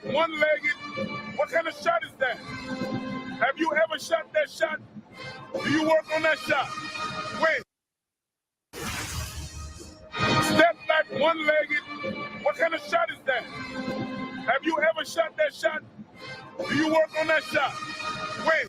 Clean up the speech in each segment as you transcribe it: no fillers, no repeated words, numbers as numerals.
that one-legged, what kind of shot is that? Have you ever shot that shot? Do you work on that shot? Wait. Step back one-legged, what kind of shot is that? Have you ever shot that shot? Do you work on that shot? Wait.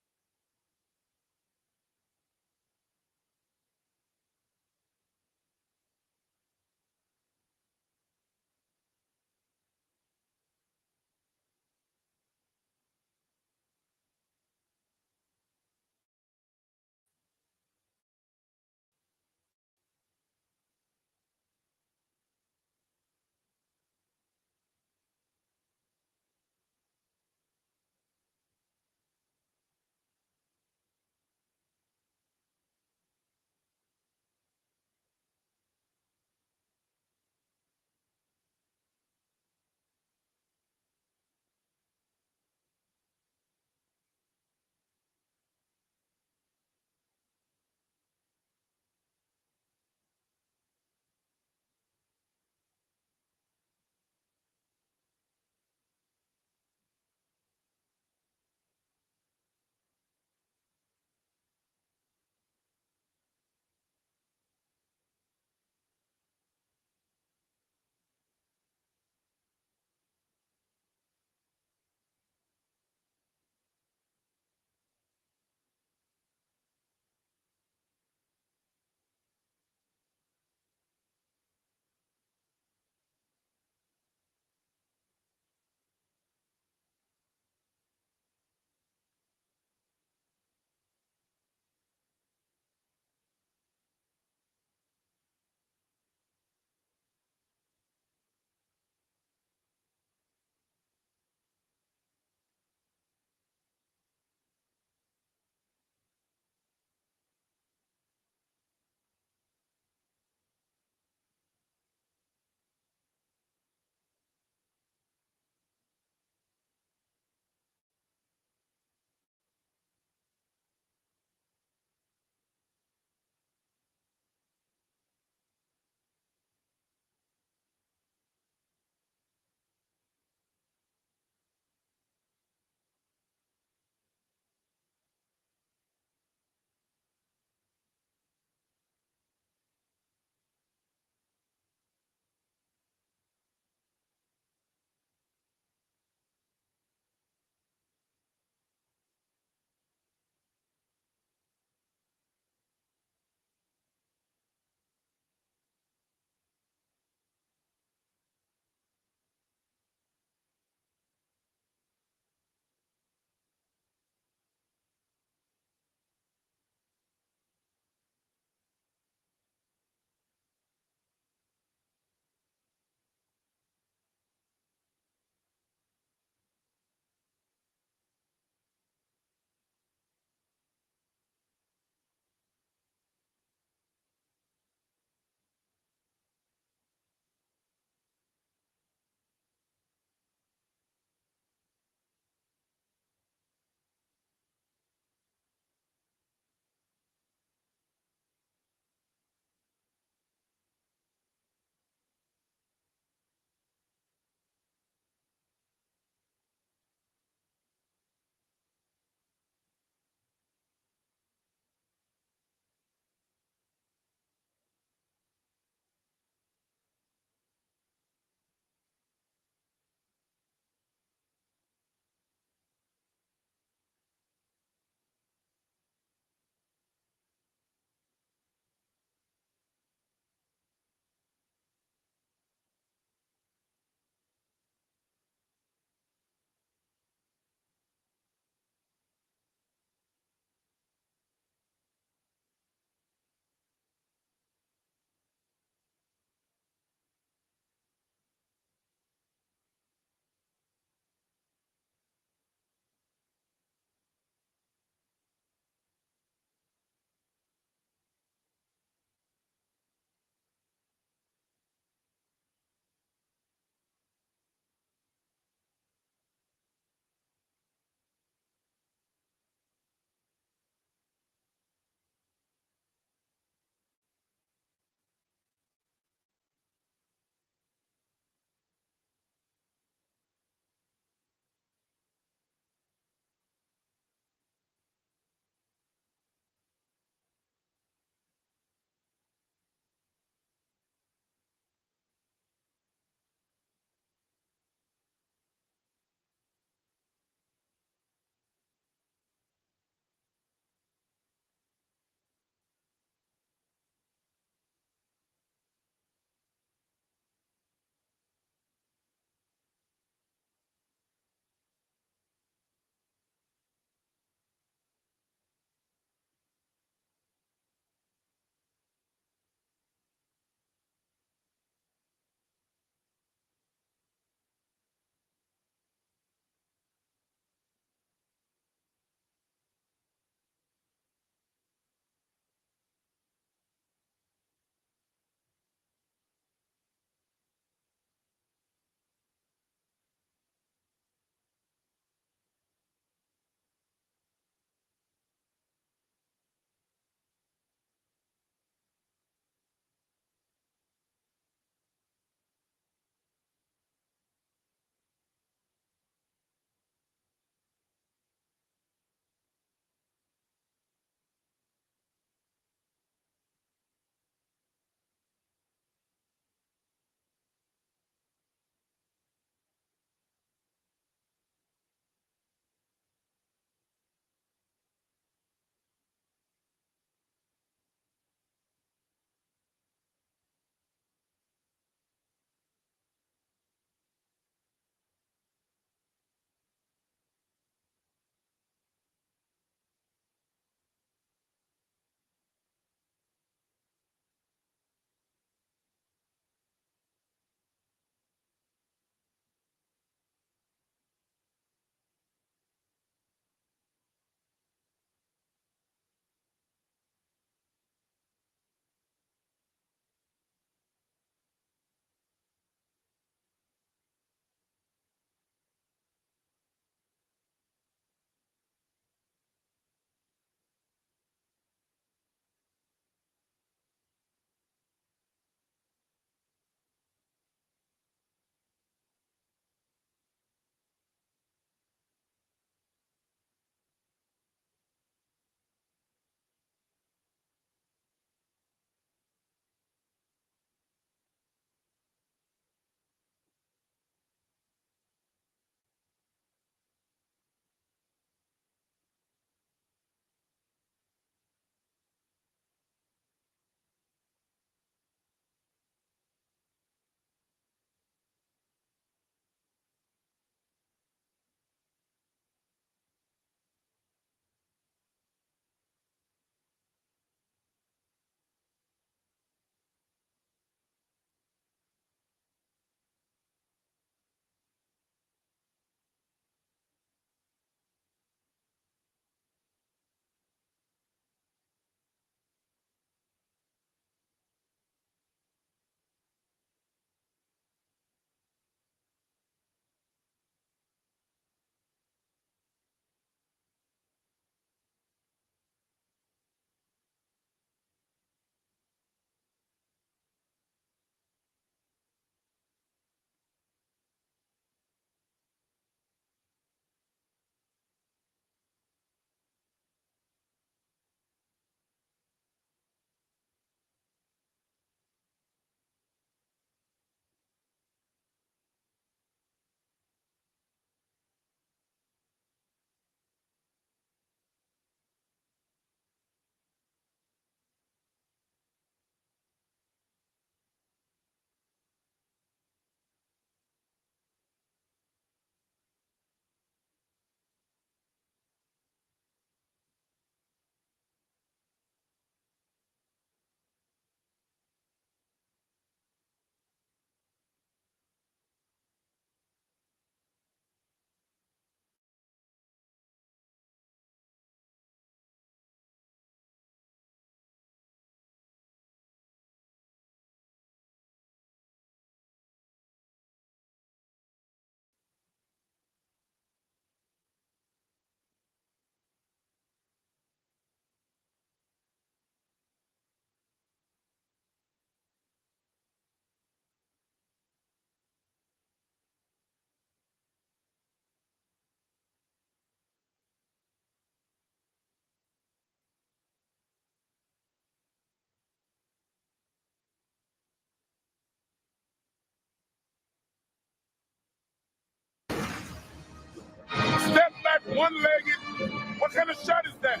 one-legged? What kind of shot is that?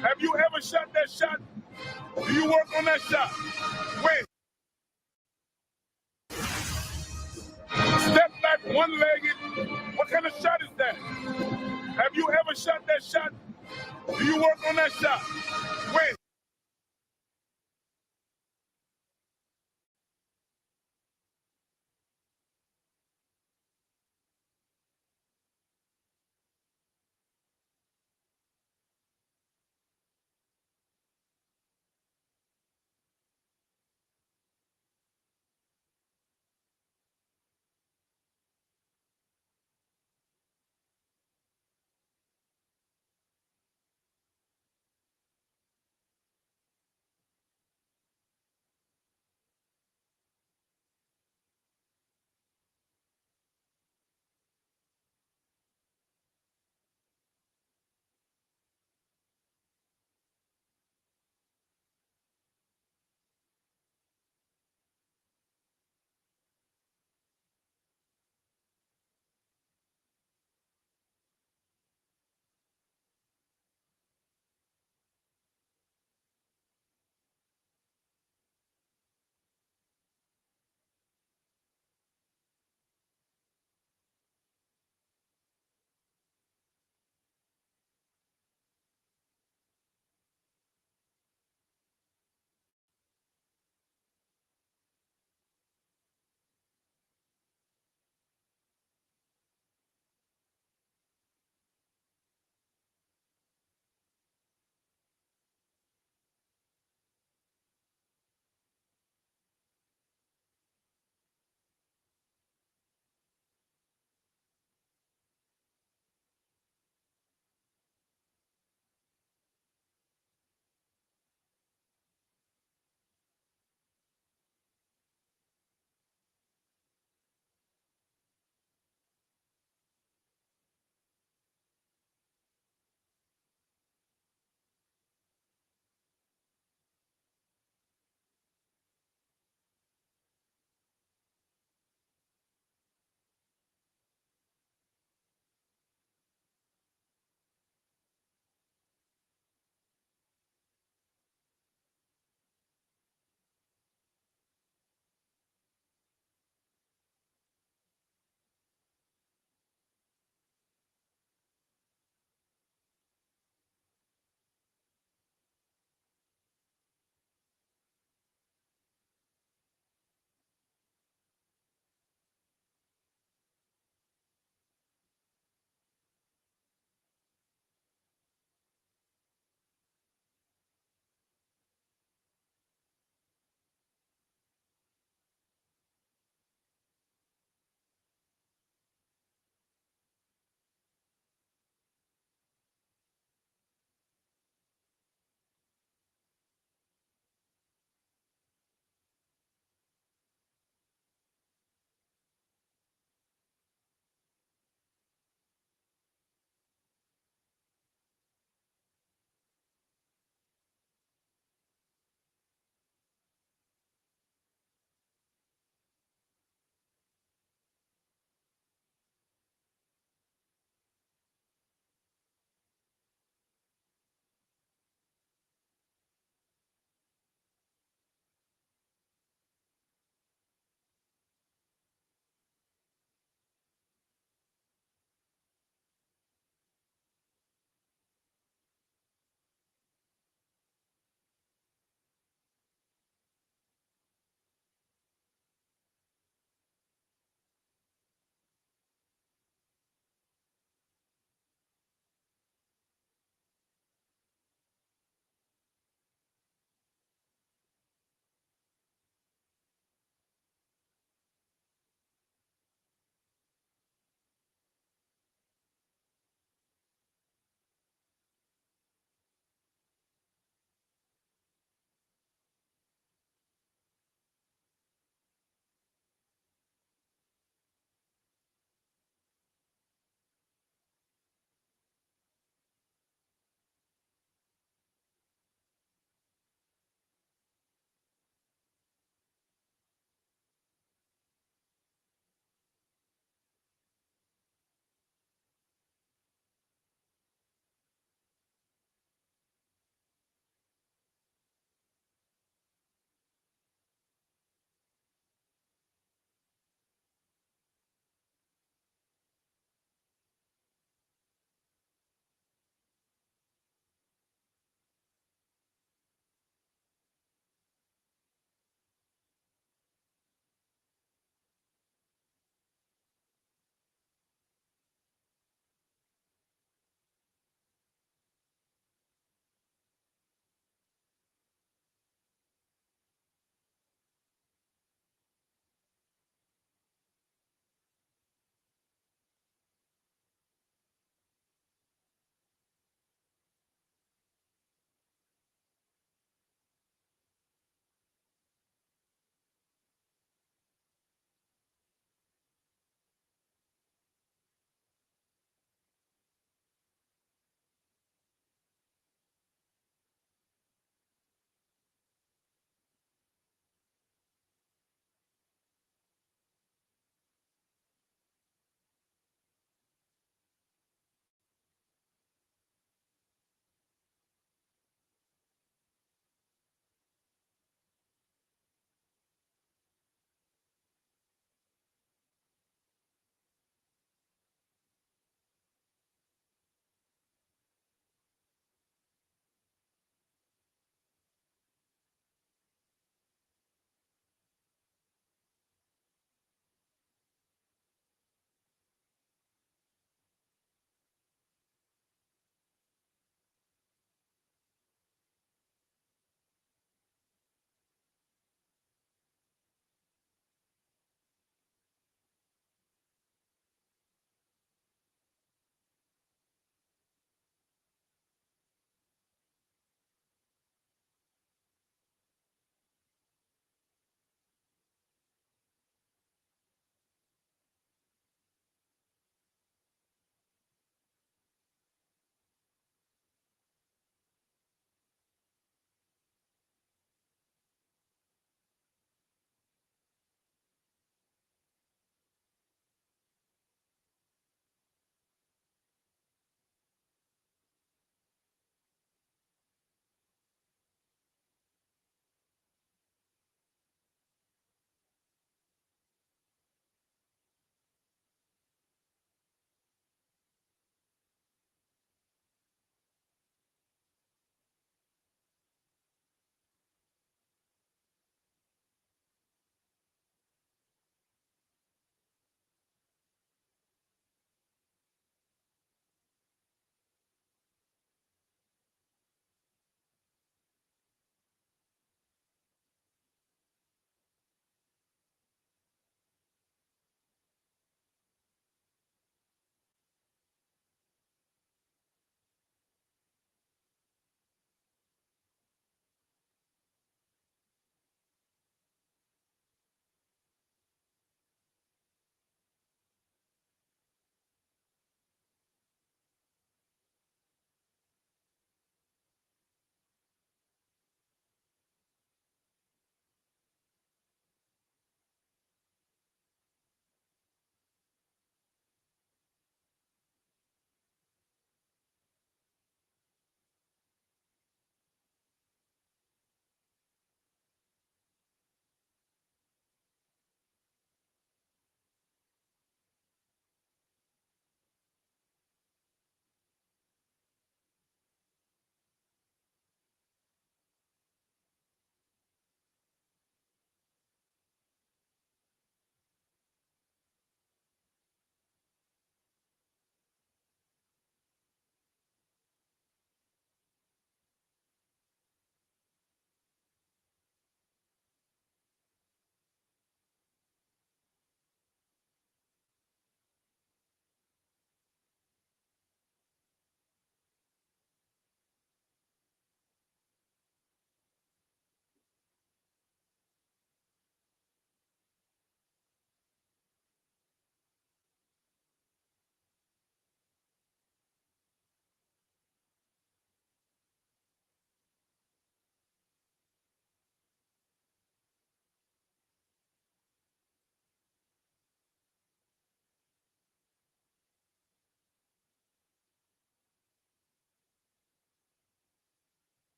Have you ever shot that shot? Do you work on that shot? When? Step back one-legged. What kind of shot is that? Have you ever shot that shot? Do you work on that shot? When?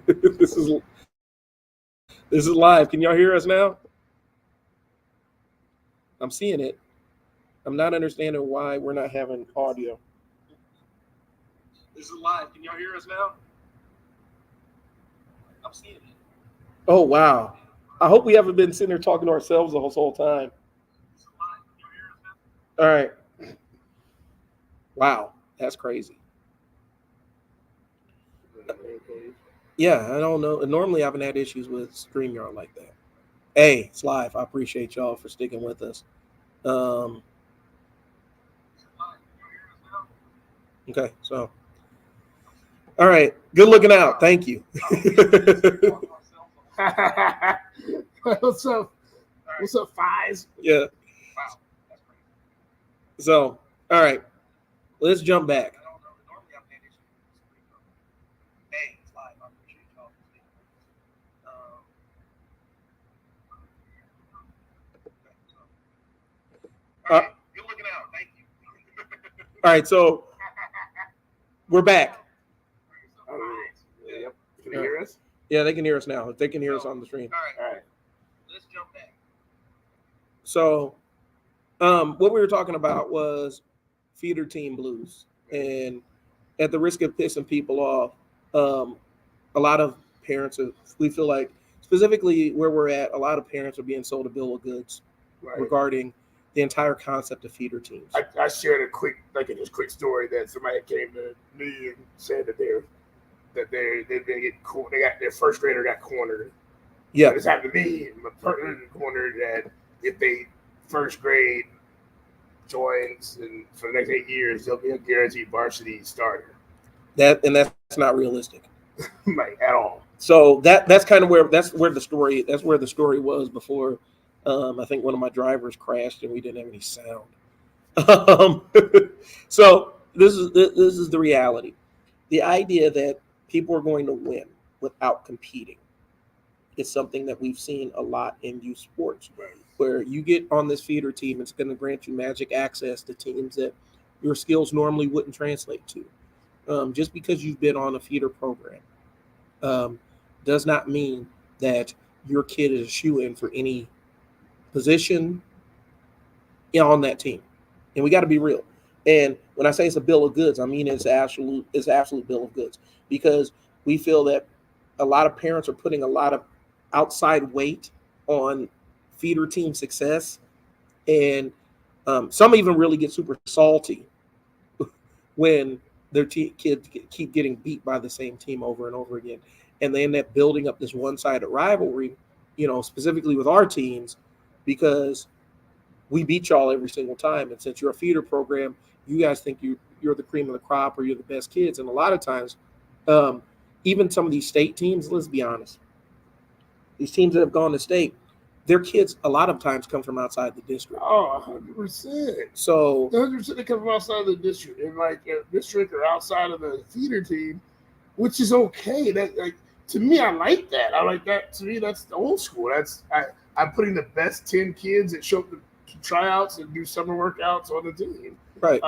this is live. Can y'all hear us now? I'm seeing it. I'm not understanding why we're not having audio. This is live. Can y'all hear us now? I'm seeing it. Oh, wow. I hope we haven't been sitting there talking to ourselves the whole time. All right. Wow. That's crazy. Yeah, I don't know. Normally, I haven't had issues with StreamYard like that. Hey, it's live. I appreciate y'all for sticking with us. Okay, so. All right. Good looking out. Thank you. What's up? What's up, Fies? Yeah. So, all right. Let's jump back. Hey, it's live. I appreciate y'all. All right. Good looking out. Thank you. All right, so we're back. Yep. Can you hear us? Yeah, they can hear us now. They can hear us on the stream. All right. Let's jump back. So, what we were talking about was feeder team blues, and at the risk of pissing people off, a lot of parents we feel like, specifically where we're at, a lot of parents are being sold a bill of goods regarding the entire concept of feeder teams. I shared a quick story that somebody came to me and said that they've been getting they got their first grader got cornered. Yeah, this happened to me. My partner cornered that if they first grade joins and for the next 8 years, they'll be a guaranteed varsity starter. That's not realistic, like at all. So that's kind of where the story was before. I think one of my drivers crashed and we didn't have any sound. So this is the reality. The idea that people are going to win without competing is something that we've seen a lot in youth sports, where you get on this feeder team, it's going to grant you magic access to teams that your skills normally wouldn't translate to. Just because you've been on a feeder program does not mean that your kid is a shoe-in for any position on that team. And we got to be real. And when I say it's a bill of goods, I mean it's absolute bill of goods, because we feel that a lot of parents are putting a lot of outside weight on feeder team success, and some even really get super salty when their kids keep getting beat by the same team over and over again, and they end up building up this one-sided rivalry, specifically with our teams, because we beat y'all every single time, and since you're a feeder program, you guys think you're the cream of the crop or you're the best kids. And a lot of times, even some of these state teams, let's be honest, these teams that have gone to state, their kids a lot of times come from outside the district. Oh, 100%. So 100% they come from outside the district, and like district or outside of the feeder team, which is okay. That to me, I like that. I like that. To me, that's the old school. I'm putting the best 10 kids that show up to tryouts and do summer workouts on the team. Right.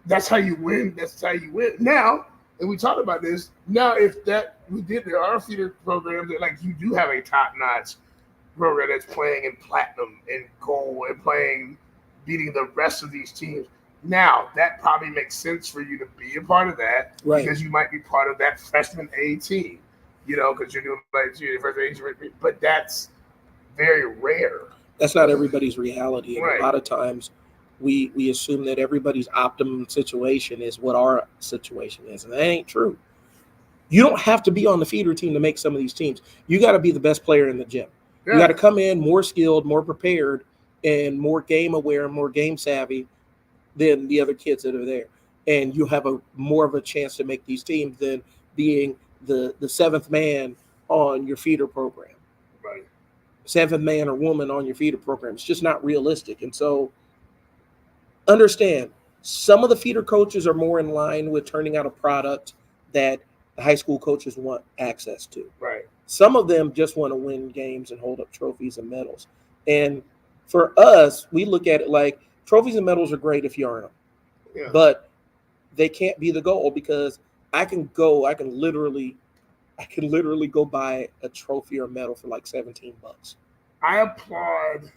That's how you win. That's how you win. Now, and we talked about this. Now, there are feeder programs that you do have a top-notch program that's playing in platinum and gold and beating the rest of these teams. Now, that probably makes sense for you to be a part of that, right? Because you might be part of that freshman A team, because you're doing freshman A, but that's very rare. That's not everybody's reality. And right. A lot of times we assume that everybody's optimum situation is what our situation is, and that ain't true. You don't have to be on the feeder team to make some of these teams. You got to be the best player in the gym. Yeah. You got to come in more skilled, more prepared, and more game aware, more game savvy than the other kids that are there. And you have more of a chance to make these teams than being the seventh man on your feeder program. Right. Seventh man or woman on your feeder program. It's just not realistic. And so understand, some of the feeder coaches are more in line with turning out a product that the high school coaches want access to. Right. Some of them just want to win games and hold up trophies and medals. And for us, we look at it like trophies and medals are great if you earn them. Yeah. But they can't be the goal, because I can literally go buy a trophy or medal for like $17. I applaud.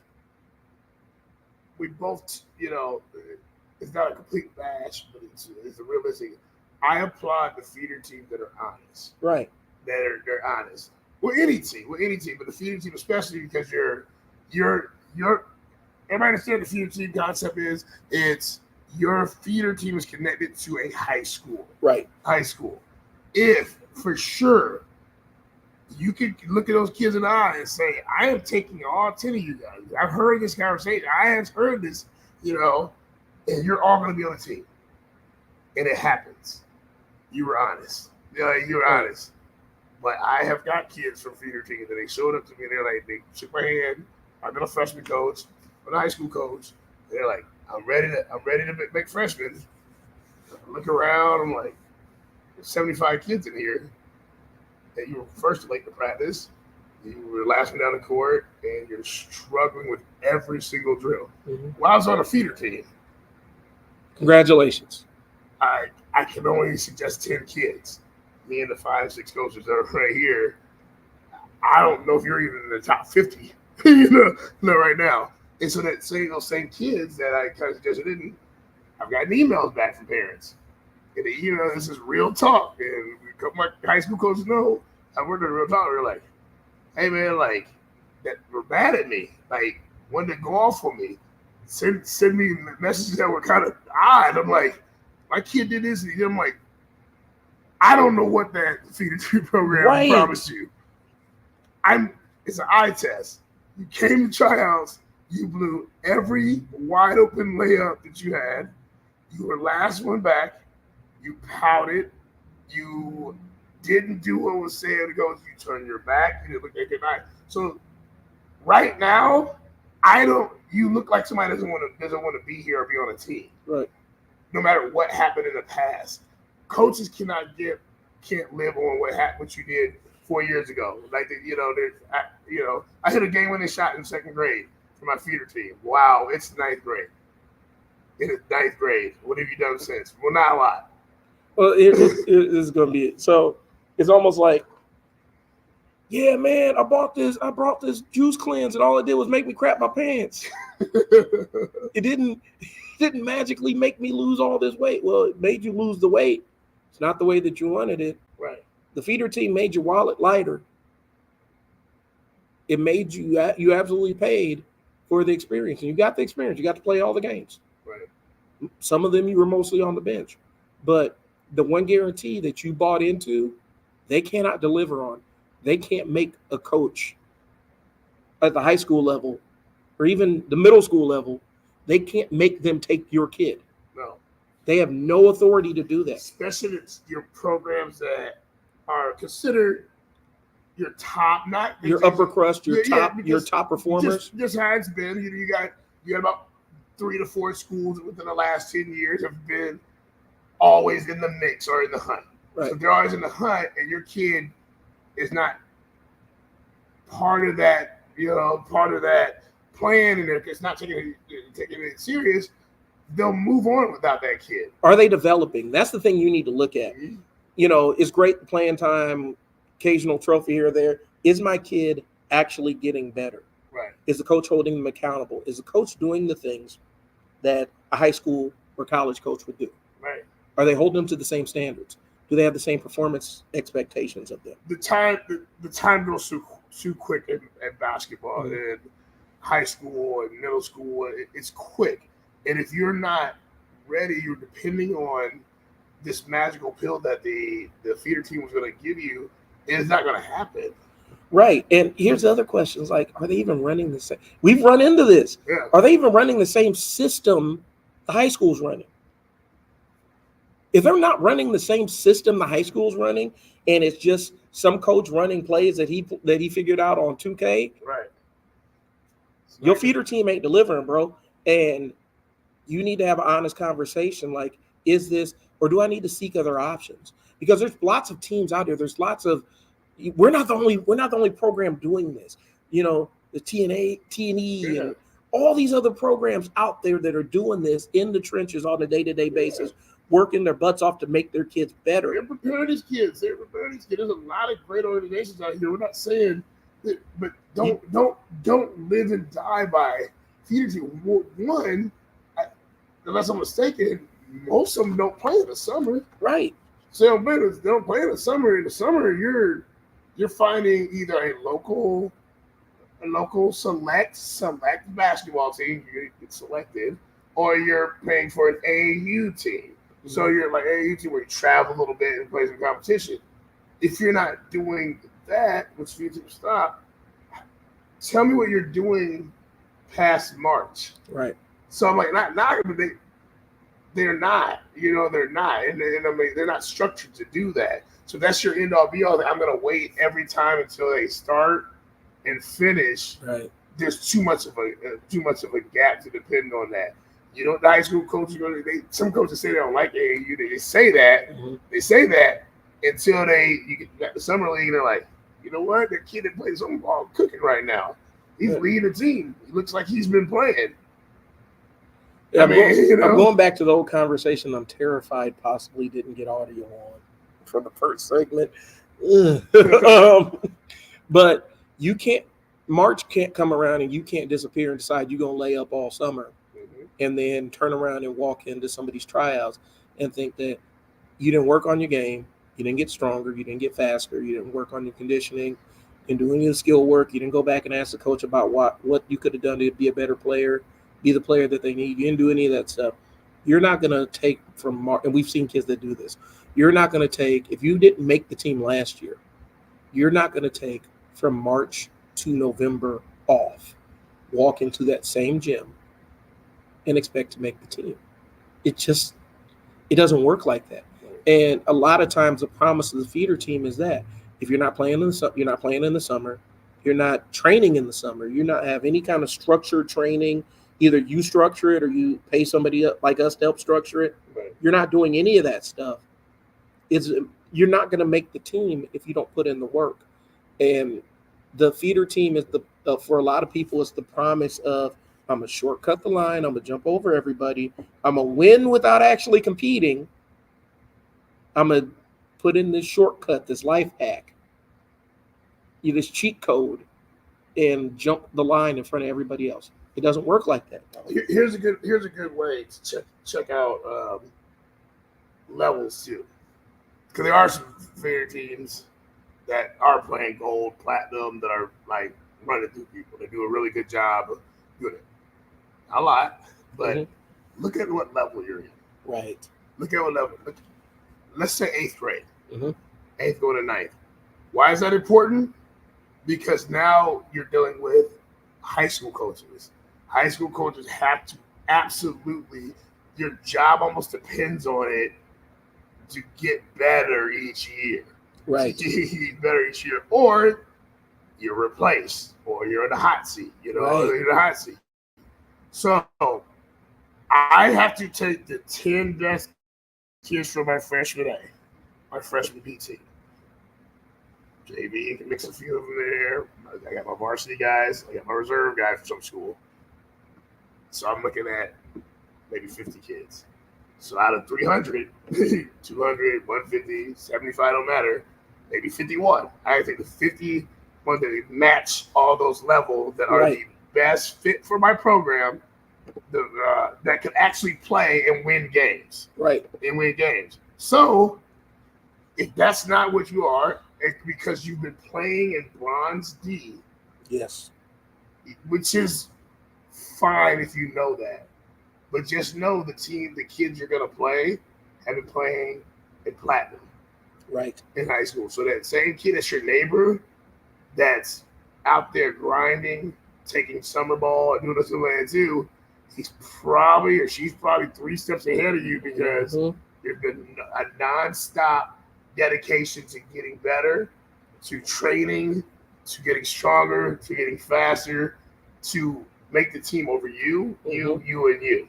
We both, it's not a complete bash, but it's a realistic. I applaud the feeder teams that are honest. Right. They're honest. With any team, but the feeder team especially because you're everybody understand the feeder team concept is it's your feeder team is connected to a high school. Right. High school. If for sure you could look at those kids in the eye and say, I am taking all 10 of you guys. I've heard this conversation. I have heard this, and you're all going to be on the team. And it happens. You were honest. You were honest. But I have got kids from feeder teams and they showed up to me and they're like, they shook my hand. I've been a freshman coach, I'm a high school coach. They're like, I'm ready to make freshmen. I look around, I'm like, there's 75 kids in here. And you were first late to practice, you were last one down the court, and you're struggling with every single drill. Mm-hmm. While I was on a feeder team, congratulations. I can only suggest 10 kids. Me and the 5-6 coaches that are right here, I don't know if you're even in the top 50, right now. And so that those same kids that I kind of suggested didn't, I've gotten emails back from parents. And this is real talk. And a couple of my high school coaches know I worked in real talk. They're like, hey man, like that were mad at me, like wanted to go off on me, send me messages that were kind of odd. I'm like, my kid did this, and I'm like, I don't know what that feeder tree program promised you. It's an eye test. You came to tryouts, you blew every wide open layup that you had. You were last one back. You pouted. You didn't do what was said to go. You turned your back. You didn't look at good night. So right now, you look like somebody doesn't want to be here or be on a team. Right. No matter what happened in the past, coaches can't live on what you did 4 years ago. Like I hit a game-winning shot in second grade for my feeder team. Wow, it's ninth grade. It is ninth grade. What have you done since? Well, not a lot. Well, it is going to be it. So it's almost like, yeah, man, I brought this juice cleanse, and all it did was make me crap my pants. It didn't magically make me lose all this weight. Well, it made you lose the weight. It's not the way that you wanted it. Right. The feeder team made your wallet lighter. It made you absolutely paid for the experience, and you got the experience. You got to play all the games. Right. Some of them you were mostly on the bench, but the one guarantee that you bought into, they cannot deliver on. They can't make a coach at the high school level or even the middle school level. They can't make them take your kid. No. They have no authority to do that. Especially your programs that are considered your top, not your upper crust, your top performers. Just how it's been. You got about 3 to 4 schools within the last 10 years have been always in the mix or in the hunt. Right. So if they're always in the hunt and your kid is not part of that, plan, and it's not taking it serious, they'll move on without that kid. Are they developing? That's the thing you need to look at. Mm-hmm. It's great playing time, occasional trophy here or there. Is my kid actually getting better? Right. Is the coach holding them accountable? Is the coach doing the things that a high school or college coach would do? Right. Are they holding them to the same standards? Do they have the same performance expectations of them? The time goes too quick at basketball, Mm-hmm. and high school and middle school. It's quick, and if you're not ready, you're depending on this magical pill that the feeder team was going to give you. It's not going to happen. Right. And here's the other questions: like, are they even running the same? We've run into this. Yeah. Are they even running the same system the high school's running? If they're not running the same system the high school's running, and it's just some coach running plays that he figured out on 2K, right? Your feeder team ain't delivering, bro. And you need to have an honest conversation. Like, is this, or do I need to seek other options? Because there's lots of teams out there. There's lots of. We're not the only program doing this. The TNA, TNE, and all these other programs out there that are doing this in the trenches on a day-to-day basis. working their butts off to make their kids better. They're preparing these kids. There's a lot of great organizations out here. We're not saying that, but don't live and die by feeder team. One, unless I'm mistaken, most of them don't play in the summer. Right. So they don't play in the summer. In the summer, you're finding either a local select basketball team you get selected, or you're paying for an AAU team. So you're like AAU team where you travel a little bit and play some competition. If you're not doing that, which means you stop, tell me what you're doing past March. Right. So I'm like, not but they're not. They're not. And I mean, they're not structured to do that. So that's your end all be all. I'm gonna wait every time until they start and finish. Right. There's too much of a gap to depend on that. The high school coaches some coaches say they don't like AAU. They say that. Mm-hmm. They say that until you get back to summer league. And they're like, you know what? That kid that plays some ball cooking right now. He's leading the team. He looks like he's been playing. Yeah, I'm going back to the old conversation. I'm terrified possibly didn't get audio on for the first segment. But you can't, March can't come around and you can't disappear and decide you're going to lay up all summer and then turn around and walk into somebody's tryouts and think that you didn't work on your game, you didn't get stronger, you didn't get faster, you didn't work on your conditioning, and do any of the skill work. You didn't go back and ask the coach about what you could have done to be a better player, be the player that they need. You didn't do any of that stuff. You're not going to take from March, and we've seen kids that do this. You're not going to take, if you didn't make the team last year, you're not going to take from March to November off, walk into that same gym and expect to make the team. It doesn't work like that. And a lot of times the promise of the feeder team is that if you're not playing you're not playing in the summer, you're not training in the summer, you're not have any kind of structured training, either you structure it or you pay somebody like us to help structure it. Right. You're not doing any of that stuff. You're not going to make the team if you don't put in the work. And the feeder team is for a lot of people, it's the promise of, I'm going to shortcut the line, I'm going to jump over everybody, I'm going to win without actually competing, I'm going to put in this shortcut, this life hack, this cheat code, and jump the line in front of everybody else. It doesn't work like that. Here's a good way to check out levels too, because there are some feeder teams that are playing gold, platinum, that are like running through people. They do a really good job of doing it. Not a lot, but look at what level you're in. Right. Look at what level. Let's say 8th grade. Mm-hmm. 8th going to 9th. Why is that important? Because now you're dealing with high school coaches. High school coaches have to absolutely, your job almost depends on it to get better each year. Right. To get better each year. Or you're replaced, or you're in the hot seat. You're in the hot seat. So I have to take the 10 best kids from my freshman A, my freshman B team. JV can mix a few of them in there. I got my varsity guys. I got my reserve guys from some school. So I'm looking at maybe 50 kids. So out of 300, 200, 150, 75, don't matter, maybe 51. I think the 50 ones that match all those levels that are the best fit for my program, that could actually play and win games. Right. And win games. So if that's not what you are, because you've been playing in Bronze D. Yes. Which is fine if you know that. But just know the kids you're going to play have been playing in Platinum. Right. In high school. So that same kid that's your neighbor that's out there grinding, taking summer ball and doing this and too, she's probably 3 steps ahead of you because there's been a nonstop dedication to getting better, to training, to getting stronger, to getting faster, to make the team over you, you, and you.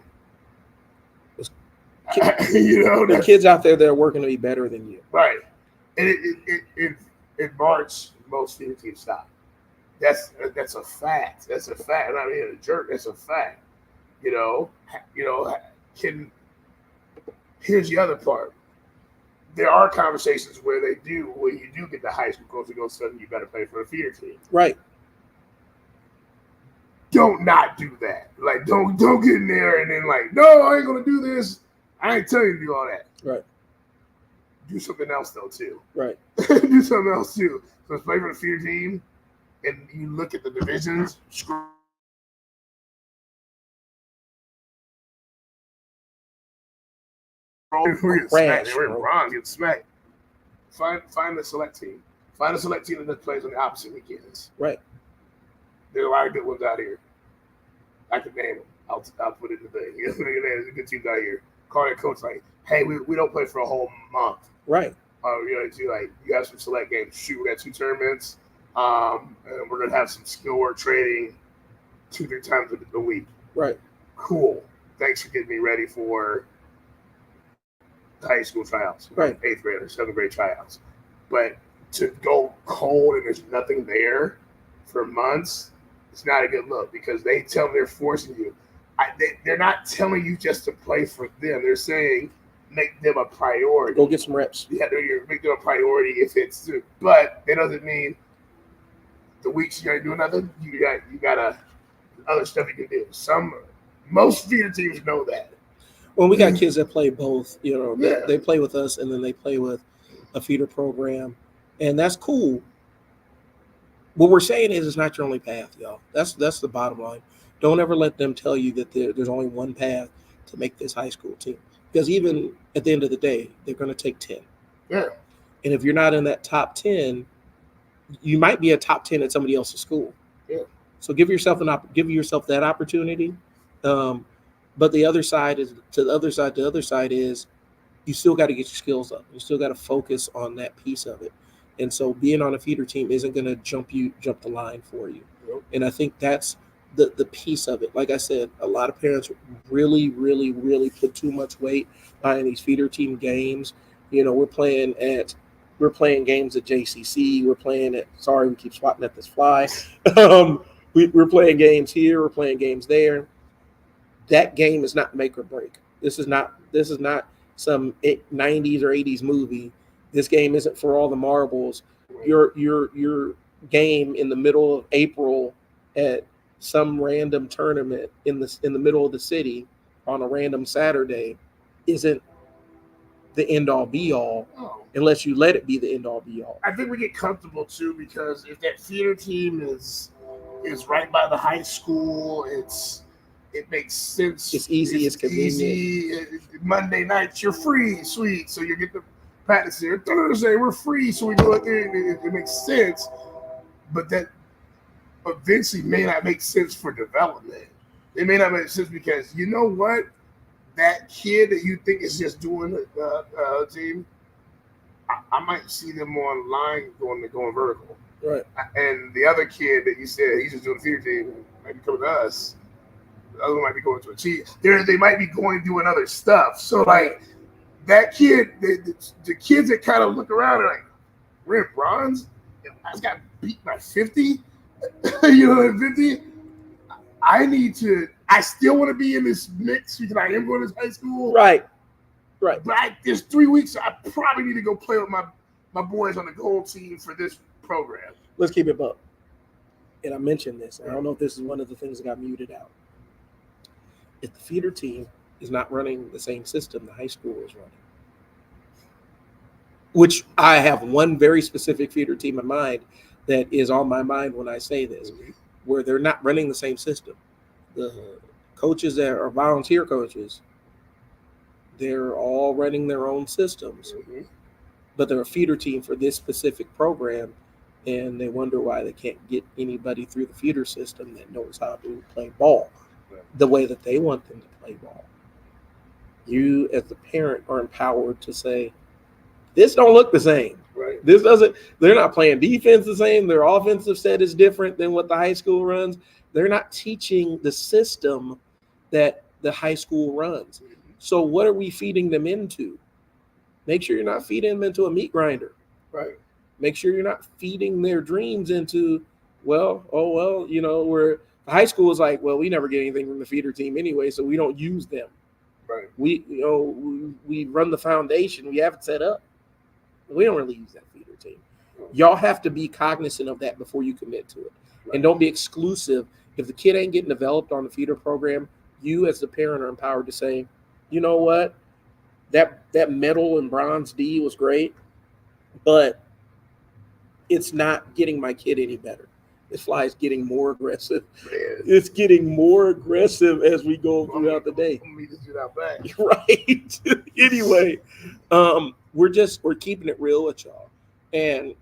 The kids out there that are working to be better than you. Right. And in March, most feeder teams stop. That's a fact. That's a fact. I'm not being a jerk. That's a fact. Can Here's the other part. There are conversations where when you do get the high school coach to go suddenly you better play for a feeder team. Right. Don't not do that. Like don't get in there and then like, no, I ain't gonna do this. I ain't telling you to do all that. Right. Do something else though too. Right. Do something else too. So play for the feeder team, and you look at the divisions. We're getting smacked. We're wrong. Getting smacked. Find the select team. Find a select team that plays on the opposite weekends. Right. There's a lot of good ones out here. I can name them. I'll put it in the thing. There's a good teams out here. Call your coach like, hey, we don't play for a whole month. Right. You have some select games. Shoot, we got 2 tournaments. And we're gonna have some skill work training 2-3 times a week. Right. Cool. Thanks for getting me ready for high school tryouts. Right. 8th grade or 7th grade tryouts. But to go cold and there's nothing there for months, it's not a good look because they tell them they're forcing you. They're not telling you just to play for them. They're saying make them a priority. Go get some reps. Yeah, make them a priority if it's, but it doesn't mean the weeks you're gonna do another. You got other stuff you can do. Most feeder teams know that. Well, we got kids that play both. Yeah. They play with us and then they play with a feeder program, and that's cool. What we're saying is it's not your only path, y'all. That's the bottom line. Don't ever let them tell you that there's only one path to make this high school team. Because even at the end of the day, they're going to take 10. Yeah. And if you're not in that top 10, you might be a top 10 at somebody else's school. Yeah. So give yourself that opportunity. But the other side is you still got to get your skills up. You still got to focus on that piece of it. And so being on a feeder team isn't going to jump the line for you. Yep. And I think that's the piece of it. Like I said, a lot of parents really, really, really put too much weight behind these feeder team games. We're playing games at JCC. We keep swatting at this fly. We're playing games here. We're playing games there. That game is not make or break. This is not some 90s or 80s movie. This game isn't for all the marbles. Your game in the middle of April at some random tournament in the middle of the city on a random Saturday isn't the end all be all unless you let it be the end all be all. I think we get comfortable too because if that feeder team is right by the high school, it makes sense. It's easy. It's convenient. Easy. Monday nights you're free, sweet. So you get the practice there. Thursday we're free, so we go out there. It makes sense, but that eventually may not make sense for development. It may not make sense because you know what? That kid that you think is just doing a team, I might see them online going vertical. Right. And the other kid that you said he's just doing a feeder team might be coming to us. The other one might be going to a team. They might be going doing other stuff. So like that kid, the kids that kind of look around are like, we're in bronze. And I just got beat by 50. 50. I still want to be in this mix because I am going to high school. Right. But there's 3 weeks. I probably need to go play with my boys on the gold team for this program. Let's keep it up. And I mentioned this. I don't know if this is one of the things that got muted out. If the feeder team is not running the same system the high school is running, which I have one very specific feeder team in mind that is on my mind when I say this, where they're not running the same system. The coaches that are volunteer coaches, they're all running their own systems, but they're a feeder team for this specific program, and they wonder why they can't get anybody through the feeder system that knows how to play ball the way that they want them to play ball. You, as the parent, are empowered to say, this don't look the same. Right. They're not playing defense the same. Their offensive set is different than what the high school runs. They're not teaching the system that the high school runs. So what are we feeding them into? Make sure you're not feeding them into a meat grinder. Right. Make sure you're not feeding their dreams into, where the high school is like, well, we never get anything from the feeder team anyway, so we don't use them. Right. We run the foundation. We have it set up. We don't really use that feeder team. Y'all have to be cognizant of that before you commit to it. Right. And don't be exclusive. If the kid ain't getting developed on the feeder program, you as the parent are empowered to say, you know what, that medal and bronze D was great, but it's not getting my kid any better. This fly is getting more aggressive. Man. It's getting more aggressive as we go throughout the day. I'm gonna just do that back. Right. Anyway, we're keeping it real with y'all. And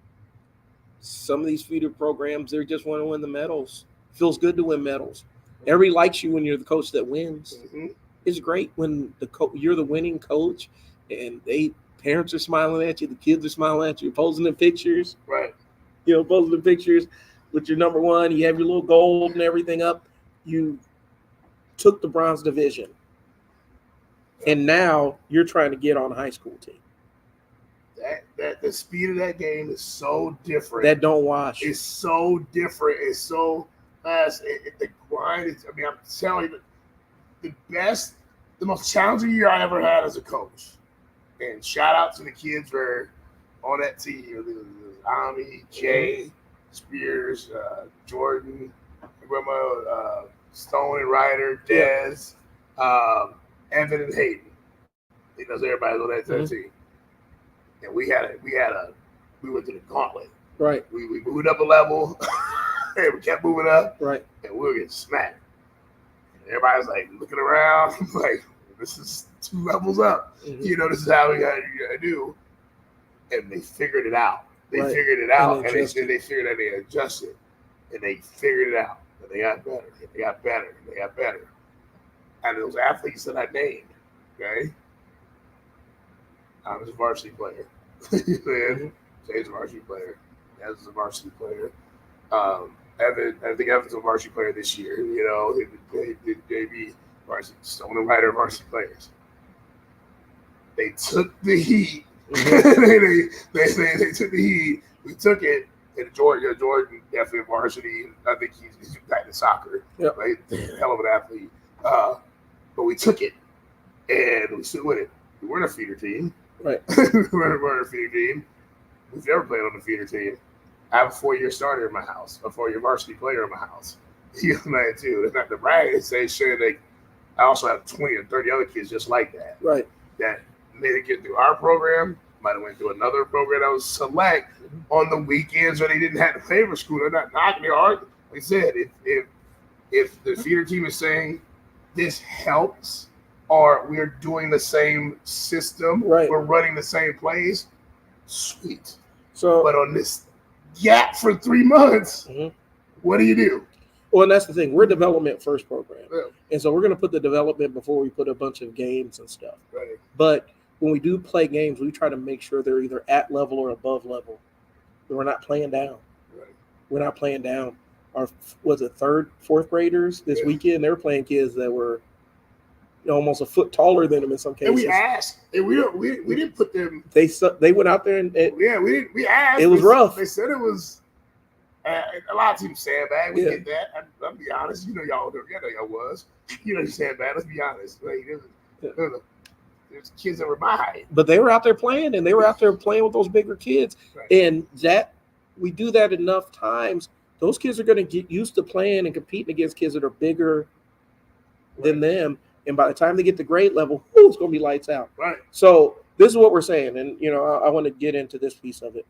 some of these feeder programs, they just want to win the medals. Feels good to win medals. Everybody likes you when you're the coach that wins. Mm-hmm. It's great when you're the winning coach, and parents are smiling at you, the kids are smiling at you, posing the pictures. Right. Posing the pictures with your number one. You have your little gold and everything up. You took the bronze division, and now you're trying to get on a high school team. That the speed of that game is so different. That don't wash. It's so different. It's so fast. The grind is. I mean, I'm telling you, the most challenging year I ever had as a coach. And shout out to the kids who are on that team. Ami, Jay, Spears, Jordan, Grandma, Stone and Ryder, Dez, Evan and Hayden. He knows everybody's on that team. And we went to the gauntlet. Right. We moved up a level, and we kept moving up. Right. And we were getting smacked. And everybody's like looking around, like, this is 2 levels up. Mm-hmm. This is how we gotta do. And they figured it out. They figured it out, and they figured out they adjusted, and they figured it out. And they got better. And they got better. And they got better. And those athletes that I named, okay. I was a varsity player. Jay's a varsity player. Dez is a varsity player. Evan, I think Evan's a varsity player this year. They be varsity. Stone and Ryder varsity players. They took the heat. Mm-hmm. they took the heat. We took it. And Jordan definitely varsity. I think he's back to soccer. Yep. Right? Hell of an athlete. But we took it, and we stood with it. We weren't a feeder team. Right. we weren't a feeder team. We've never played on a feeder team. I have a 4-year starter in my house, a 4-year varsity player in my house. That's not the brag. It's I also have 20 or 30 other kids just like that. Right. That made it get through our program. Might have went through another program that was select on the weekends where they didn't have to pay for school. They're not knocking it hard. Like I said, if the feeder team is saying this helps, or we're doing the same system, we're running the same plays, sweet. So, but on this gap for 3 months, what do you do? Well, and that's the thing. We're a development first program. Yeah. And so we're going to put the development before we put a bunch of games and stuff. Right. But when we do play games, we try to make sure they're either at level or above level. We're not playing down. Right. We're not playing down. Our, fourth graders this weekend, they were playing kids that were almost a foot taller than them in some cases. And we asked, and we didn't put them. They went out there and we didn't. We asked. It was rough. They said it was. A lot of teams sandbag. We get that. I'll be honest. Y'all was. You sandbag. Let's be honest. Like, there's kids that were my height. But they were out there playing, and they were out there playing with those bigger kids. Right. And that we do that enough times, those kids are going to get used to playing and competing against kids that are bigger than them. And by the time they get to grade level, it's going to be lights out. Right. So this is what we're saying. And, I want to get into this piece of it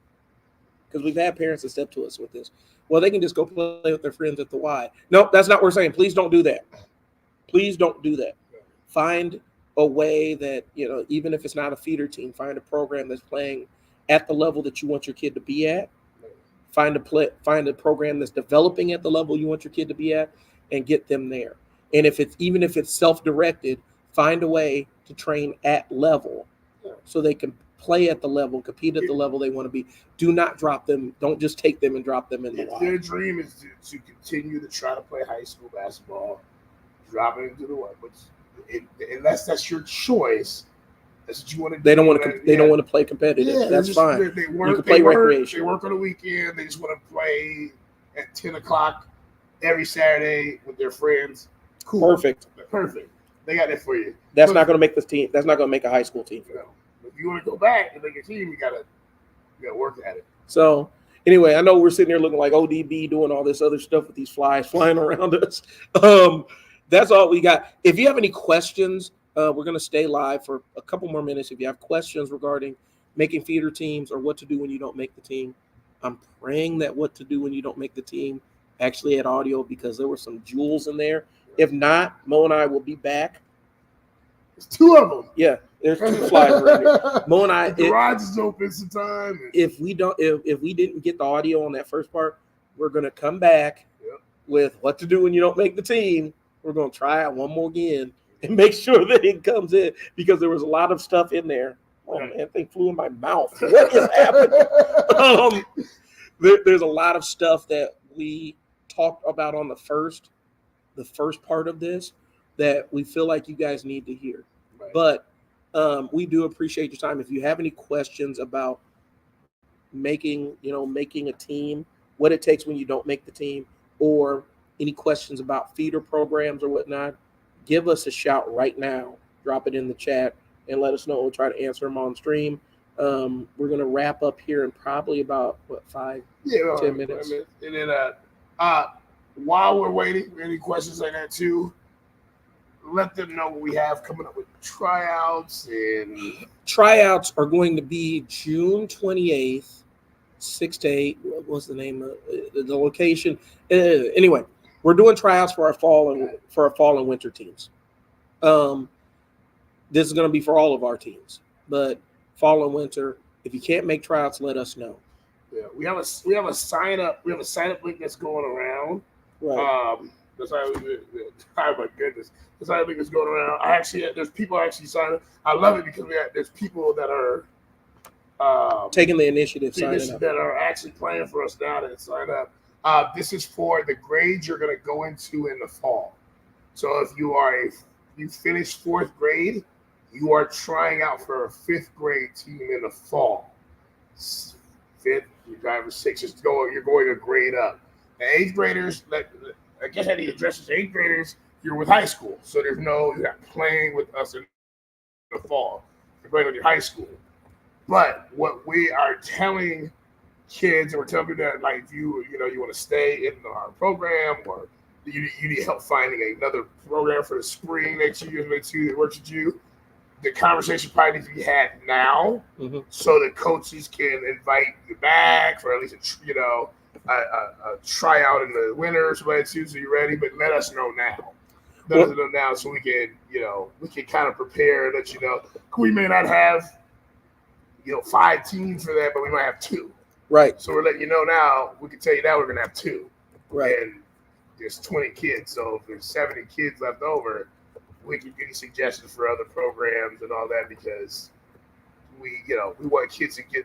because we've had parents that step to us with this. Well, they can just go play with their friends at the Y. No, that's not what we're saying. Please don't do that. Please don't do that. Find a way that, even if it's not a feeder team, find a program that's playing at the level that you want your kid to be at. Find a program that's developing at the level you want your kid to be at and get them there. And if it's self-directed, find a way to train at level so they can play at the level, compete at the level they want to be. Do not drop them. Don't just take them and drop them in the Y. Their dream is to continue to try to play high school basketball, drop it into the Y. Unless that's your choice, that's what you want to do. They don't want to. They don't want to play competitive. Yeah, that's fine. They work, you can play recreation. They work on the weekend. They just want to play at 10 o'clock every Saturday with their friends. Cool. Perfect. They They got that for you. That's not going to make this team. That's not going to make a high school team. No. If you want to go back and make a team, you gotta work at it. So anyway, I know we're sitting here looking like ODB doing all this other stuff with these flies flying around us. That's all we got. If you have any questions, we're going to stay live for a couple more minutes. If you have questions regarding making feeder teams or what to do when you don't make the team, I'm praying that what to do when you don't make the team actually had audio, because there were some jewels in there. If not, Mo and I will be back. There's two of them. Yeah, there's two flies right here. Mo and I. The garage is open sometime. If we didn't get the audio on that first part, we're gonna come back with what to do when you don't make the team. We're gonna try it one more again and make sure that it comes in, because there was a lot of stuff in there. Oh man, that thing flew in my mouth. What is happening? There's a lot of stuff that we talked about on the first part of this that we feel like you guys need to hear. Right. But we do appreciate your time. If you have any questions about making a team, what it takes when you don't make the team, or any questions about feeder programs or whatnot, give us a shout right now. Drop it in the chat and let us know. We'll try to answer them on stream. We're going to wrap up here in probably about 10 minutes. And then while we're waiting, any questions like that too, let them know what we have coming up with tryouts. And tryouts are going to be June 28th, 6 to 8. What was the name of the location? Anyway, we're doing tryouts for our fall and winter teams. This is going to be for all of our teams, but fall and winter. If you can't make tryouts, let us know. Yeah, we have a sign up link that's going around. Right. That's how. Oh my goodness, that's how I think it's going around. There's people actually signing up. I love it because there's people that are taking the initiative, signing up, that are actually playing for us now that sign up. This is for the grades you're going to go into in the fall. So if you finish fourth grade, you are trying out for a fifth grade team in the fall. Fifth, you're driving sixth, you're going a grade up. The eighth graders, I guess I need to address this. Eighth graders, you're with high school, so you're not playing with us in the fall. You're playing with your high school. But what we are telling kids, and we're telling people that, like, if you want to stay in our program, or you need help finding another program for the spring next year that works with you, the conversation probably needs to be had now, so the coaches can invite you back for at least a tryout in the winter or something too, so you're ready. But let us know now. Let us know now so we can kind of prepare and let you know. We may not have 5 teams for that, but we might have 2. Right. So we're letting you know now. We can tell you now we're gonna have 2. Right. And there's 20 kids, so if there's 70 kids left over, we can give you suggestions for other programs and all that, because we want kids to get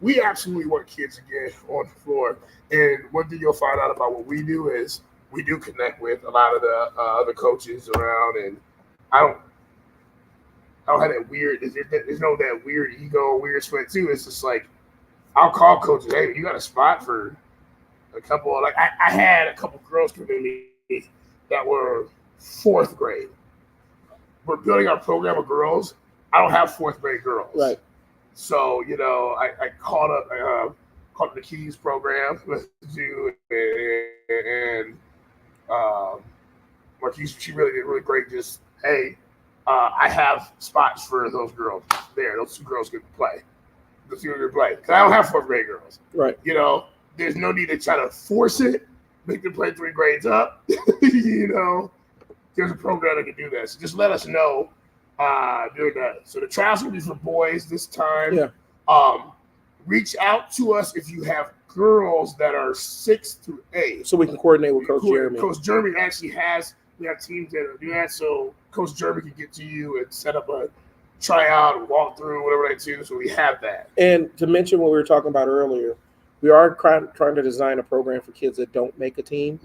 we absolutely want kids to get on the floor. And one thing you'll find out about what we do is we do connect with a lot of the other coaches around, and I don't have that weird. There's no that weird ego, weird sweat too. It's just like I'll call coaches. Hey, you got a spot for a couple? Like I had a couple girls come to me that were 4th grade. We're building our program of girls. I don't have 4th grade girls. Right. So I called up the Keys program with you, and Marquise. She really did really great. Just hey. I have spots for those girls there. Those 2 girls can play. Those 2 girls can play. Because I don't have 4th grade girls. Right. There's no need to try to force it, make them play 3 grades up. There's a program that can do that. So just let us know during that. So the trials will be for boys this time. Yeah. Reach out to us if you have girls that are 6 through 8. So we can coordinate with Coach Jeremy. Coach Jeremy actually we have teams that do that, so Coach Jeremy can get to you and set up a tryout or walk through, whatever they do, so we have that. And to mention what we were talking about earlier, we are trying to design a program for kids that don't make a team,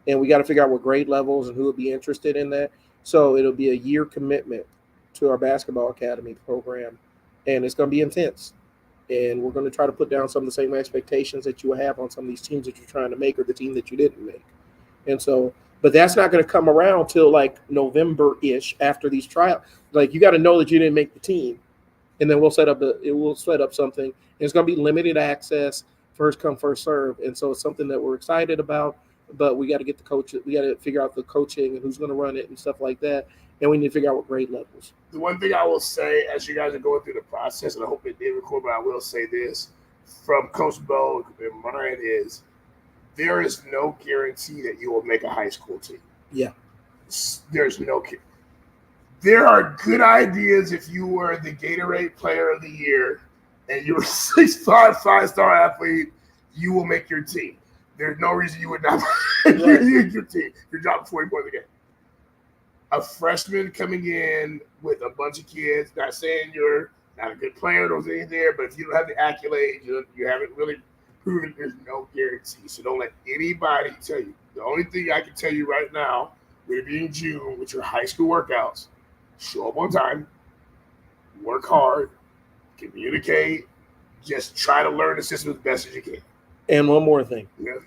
and we got to figure out what grade levels and who would be interested in that. So it'll be a year commitment to our basketball academy program, and it's going to be intense. And we're going to try to put down some of the same expectations that you have on some of these teams that you're trying to make or the team that you didn't make. And so But that's not going to come around till like November-ish after these trials. Like you got to know that you didn't make the team, and then we'll set up something. And it's going to be limited access, first come, first serve, and so it's something that we're excited about. But we got to get the coach. We got to figure out the coaching and who's going to run it and stuff like that. And we need to figure out what grade levels. The one thing I will say, as you guys are going through the process, and I hope it did record, but I will say this from Coach Bo and Brian is, there is no guarantee that you will make a high school team. Yeah. There's no guarantee. There are good ideas if you were the Gatorade Player of the Year and you're a 6'5", 5-star athlete, you will make your team. There's no reason you would not make your team. You're dropping 40 points a game. A freshman coming in with a bunch of kids, not saying you're not a good player, those ain't there, but if you don't have the accolades, you haven't really proven, there's no guarantee. So don't let anybody tell you. The only thing I can tell you right now, with it being June, with your high school workouts, show up on time, work hard, communicate, just try to learn the system as best as you can. And one more thing. Yeah.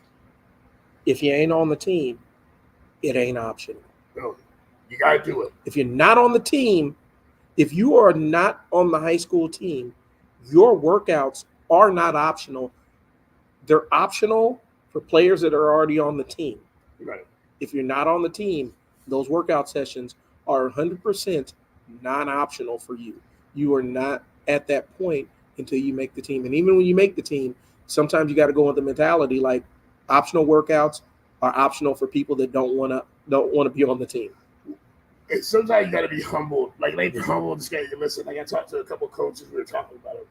If you ain't on the team, it ain't optional. No, you got to do it. If you're not on the team, if you are not on the high school team, your workouts are not optional. They're optional for players that are already on the team. Right. If you're not on the team, those workout sessions are 100% non-optional for you. You are not at that point until you make the team. And even when you make the team, sometimes you got to go with the mentality like optional workouts are optional for people that don't want to be on the team. And sometimes you got to be humbled. Like humble this guy. Listen, like I talked to a couple of coaches. We were talking about it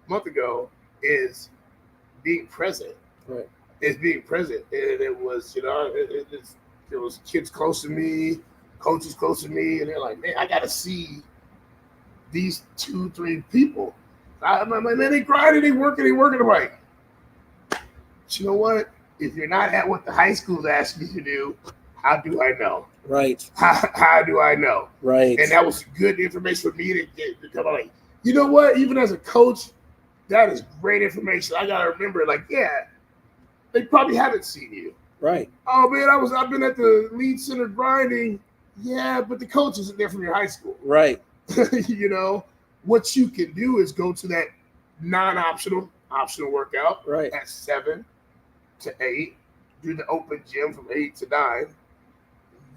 a month ago. Is being present. Right. It's being present, and it was there was kids close to me, coaches close to me, and they're like, man, I got to see these 2-3 people. I'm like, man, they grinding, they working. I'm like, but you know what? If you're not at what the high school's asking you to do, how do I know? Right. How do I know? Right. And that was good information for me to come on. Like, you know what? Even as a coach, that is great information. I gotta remember, like, yeah, they probably haven't seen you. Right. Oh man, I've been at the lead center grinding. Yeah, but the coach isn't there from your high school. Right. You know, what you can do is go to that non-optional workout right. at 7 to 8, do the open gym from 8 to 9,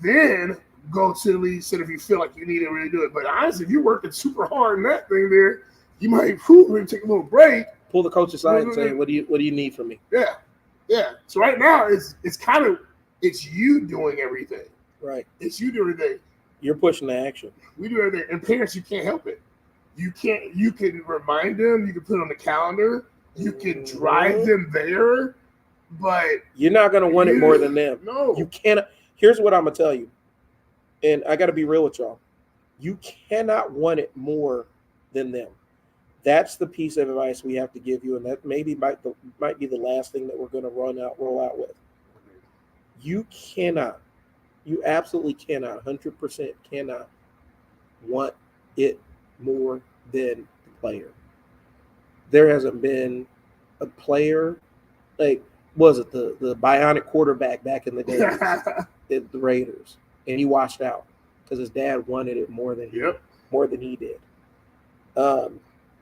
then go to the lead center if you feel like you need to really do it. But honestly, if you're working super hard in that thing there, you might take a little break. Pull the coach aside and say, what do you need from me? Yeah. Yeah. So right now it's you doing everything. Right. It's you doing everything. You're pushing the action. We do everything. And parents, you can't help it. You can remind them, you can put it on the calendar, you can drive them there, but you're not gonna want it more than them. No. You cannot. Here's what I'm gonna tell you. And I gotta be real with y'all. You cannot want it more than them. That's the piece of advice we have to give you, and that maybe might be the last thing that we're going to roll out with. You absolutely cannot, 100% cannot want it more than the player. There hasn't been a player, like, was it the bionic quarterback back in the day at the Raiders, and he washed out because his dad wanted it more than he did.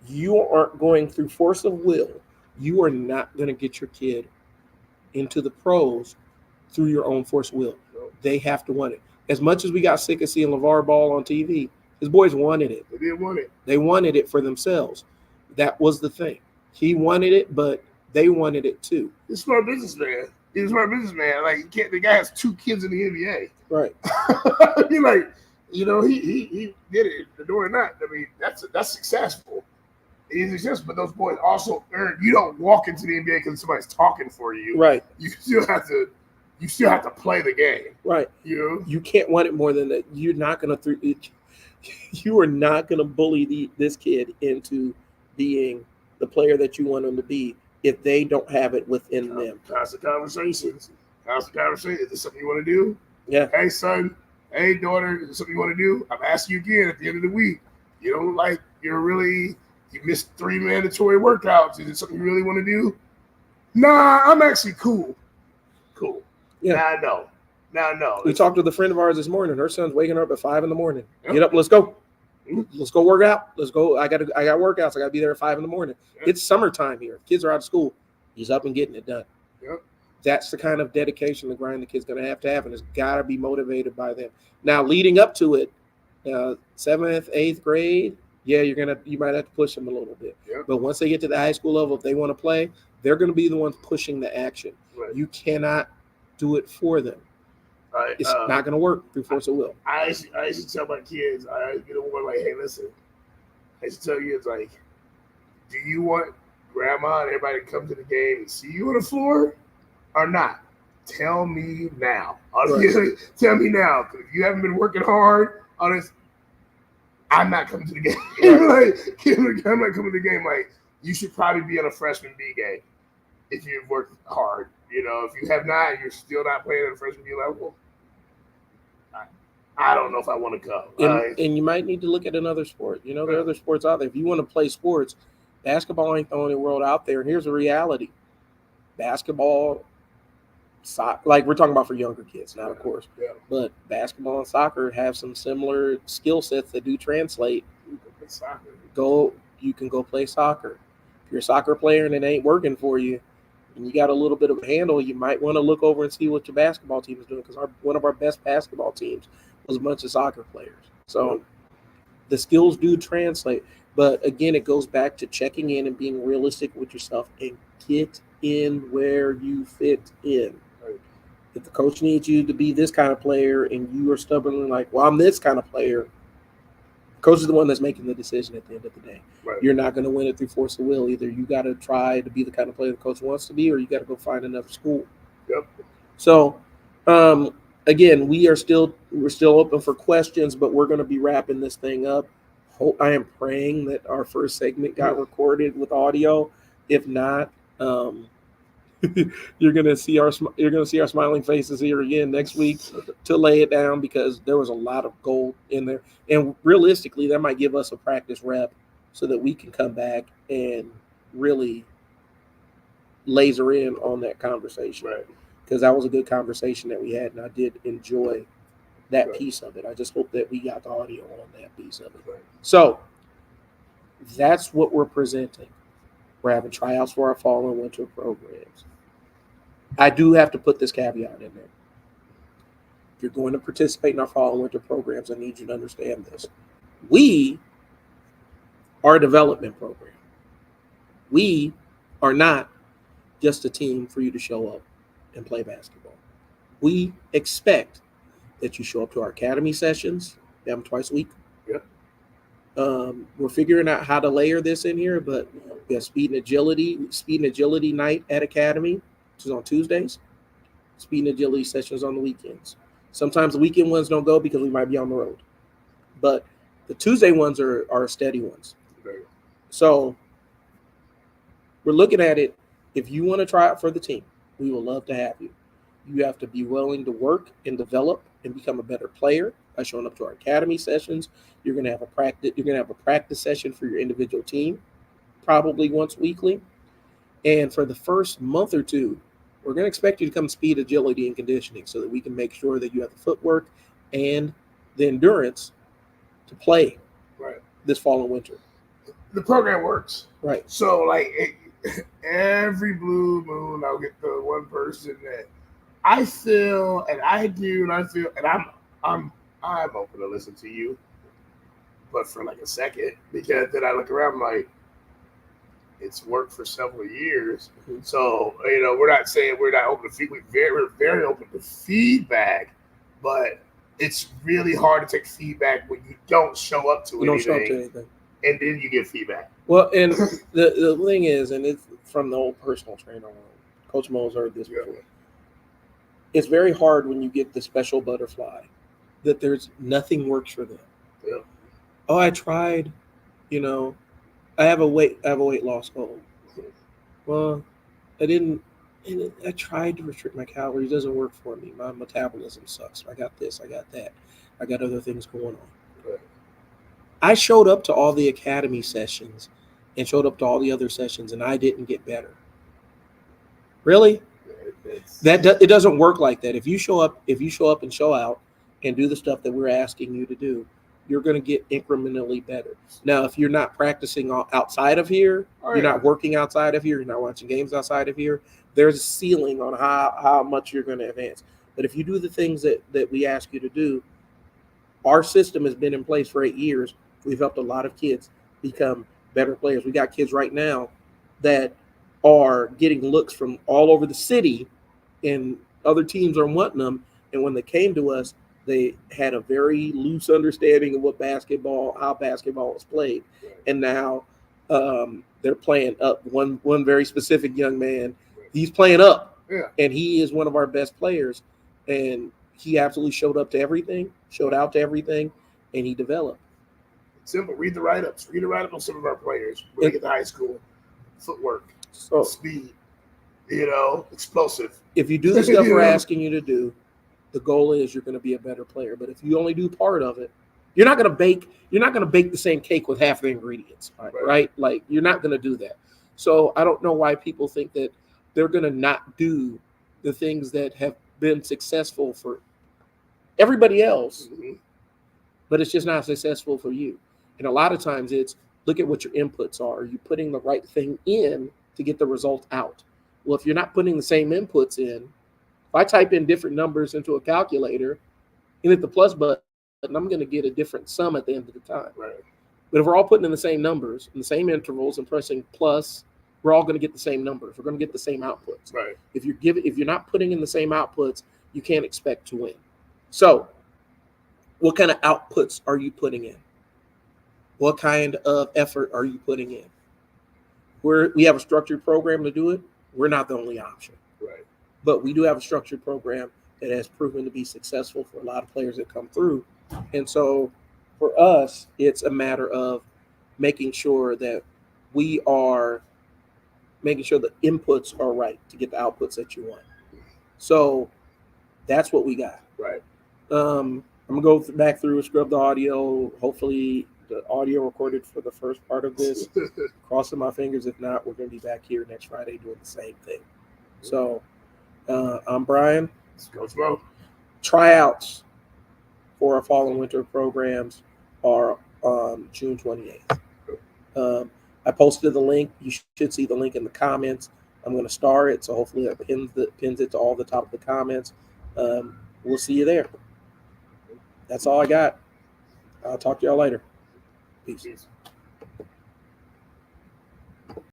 You aren't going through force of will. You are not going to get your kid into the pros through your own force of will. They have to want it. As much as we got sick of seeing LeVar Ball on TV, his boys wanted it. They didn't want it. They wanted it for themselves. That was the thing. He wanted it, but they wanted it too. He's a smart businessman. Like, the guy has 2 kids in the NBA. Right. He did it. The door or not. I mean, that's successful. He's successful, but those boys also earn. You don't walk into the NBA because somebody's talking for you. Right. You still have to play the game. Right. You can't want it more than that. You're not gonna you are not gonna bully this kid into being the player that you want him to be if they don't have it within them. Constant conversations. Is this something you want to do? Yeah. Hey son. Hey daughter. Is this something you want to do? I'm asking you again at the end of the week. You don't like you missed 3 mandatory workouts. Is it something you really want to do? Nah, I'm actually cool. Cool. Yeah. Nah, I know. Now, no. We talked to a friend of ours this morning. Her son's waking her up at 5 a.m. Yep. Get up, let's go. Let's go work out. Let's go. I got workouts. I got to be there at 5 a.m. Yep. It's summertime here. Kids are out of school. He's up and getting it done. Yep. That's the kind of dedication, the grind the kid's going to have, and it's got to be motivated by them. Now, leading up to it, 7th, 8th grade, yeah, you might have to push them a little bit. Yep. But once they get to the high school level, if they want to play, they're going to be the ones pushing the action. Right. You cannot do it for them. Right. It's not going to work through force of will. I used to tell my kids, hey, listen, I used to tell you, it's like, do you want grandma and everybody to come to the game and see you on the floor or not? Tell me now. Right. Tell me now. Because if you haven't been working hard on this, I'm not coming to the game. Right. I'm not coming to the game. Like, you should probably be on a freshman B game if you've worked hard. If you have not, you're still not playing at a freshman B level. I don't know if I want to go. And you might need to look at another sport. There are other sports out there. If you want to play sports, basketball ain't the only world out there. And here's the reality. Basketball, soccer, like we're talking about for younger kids now, of course. Yeah. But basketball and soccer have some similar skill sets that do translate. You can play soccer. You can go play soccer. If you're a soccer player and it ain't working for you, and you got a little bit of a handle, you might want to look over and see what your basketball team is doing, because one of our best basketball teams was a bunch of soccer players. So the skills do translate. But again, it goes back to checking in and being realistic with yourself and get in where you fit in. Right. If the coach needs you to be this kind of player and you are stubbornly like, well, I'm this kind of player, the coach is the one that's making the decision at the end of the day. Right. You're not going to win it through force of will. Either you got to try to be the kind of player the coach wants to be, or you got to go find another school. Yep. So, again, we're still open for questions, but we're going to be wrapping this thing up. I am praying that our first segment got recorded with audio. If not, you're going to see our smiling faces here again next week to lay it down, because there was a lot of gold in there, and realistically, that might give us a practice rep so that we can come back and really laser in on that conversation. Right. Because that was a good conversation that we had, and I did enjoy that piece of it. I just hope that we got the audio on that piece of it. Right. So that's what we're presenting. We're having tryouts for our fall and winter programs. I do have to put this caveat in there. If you're going to participate in our fall and winter programs, I need you to understand this. We are a development program. We are not just a team for you to show up and play basketball. We expect that you show up to our academy sessions. We have them twice a week. Yep. We're figuring out how to layer this in here, but we have speed and agility night at academy, which is on Tuesdays. Speed and agility sessions on the weekends. Sometimes the weekend ones don't go because we might be on the road, but the Tuesday ones are steady ones. Right. So we're looking at it. If you want to try out for the team, we would love to have you. You have to be willing to work and develop and become a better player by showing up to our academy sessions. You're going to have a practice session for your individual team, probably once weekly. And for the first month or two, we're going to expect you to come speed, agility, and conditioning so that we can make sure that you have the footwork and the endurance to play this fall and winter. The program works. Right. So, every blue moon, I'll get the one person that I feel, and I'm open to listen to you, but for a second, because then I look around, I'm like, it's worked for several years. Mm-hmm. So, we're not saying we're not open to feedback. We're very open to feedback, but it's really hard to take feedback when you don't show up to anything. And then you get feedback. Well, and the thing is, and it's from the old personal trainer, Coach Mo's heard this before. It's very hard when you get the special butterfly that there's nothing works for them. Yeah. Oh, I tried, I have a weight loss goal. Well, I didn't. And I tried to restrict my calories. It doesn't work for me. My metabolism sucks. I got this. I got that. I got other things going on. Right. I showed up to all the academy sessions and showed up to all the other sessions, and I didn't get better. Really? It doesn't work like that. If you show up and show out and do the stuff that we're asking you to do, you're going to get incrementally better. Now, if you're not practicing outside of here, you're not working outside of here, you're not watching games outside of here, there's a ceiling on how much you're going to advance. But if you do the things that we ask you to do, our system has been in place for 8 years. We've helped a lot of kids become better players. We got kids right now that are getting looks from all over the city, and other teams are wanting them. And when they came to us, they had a very loose understanding of how basketball is played. And now they're playing up. One very specific young man, he's playing up, and he is one of our best players. And he absolutely showed out to everything, and he developed. Simple. Read the write-ups. Read the write-up on some of our players. When they get to high school, footwork, speed, explosive. If you do the stuff we're asking you to do, the goal is you're going to be a better player. But if you only do part of it, you're not going to bake the same cake with half the ingredients, right? Like, you're not going to do that. So I don't know why people think that they're going to not do the things that have been successful for everybody else, but it's just not successful for you. And a lot of times it's, look at what your inputs are. Are you putting the right thing in to get the result out? Well, if you're not putting the same inputs in, if I type in different numbers into a calculator and hit the plus button, I'm going to get a different sum at the end of the time. Right. But if we're all putting in the same numbers and the same intervals and pressing plus, we're all going to get the same numbers. We're going to get the same outputs. Right. If you're not putting in the same outputs, you can't expect to win. So, what kind of outputs are you putting in? What kind of effort are you putting in? We have a structured program to do it. We're not the only option. Right. But we do have a structured program that has proven to be successful for a lot of players that come through. And so for us, it's a matter of making sure that we are making sure the inputs are right to get the outputs that you want. So that's what we got. Right. I'm going to go back through and scrub the audio. Hopefully the audio recorded for the first part of this. Crossing my fingers. If not, we're going to be back here next Friday doing the same thing. So I'm Brian. Coach Mo. Tryouts for our fall and winter programs are on June 28th. I posted the link. You should see the link in the comments. I'm going to star it, so hopefully that pins it to all the top of the comments. We'll see you there. That's all I got. I'll talk to y'all later. Peace.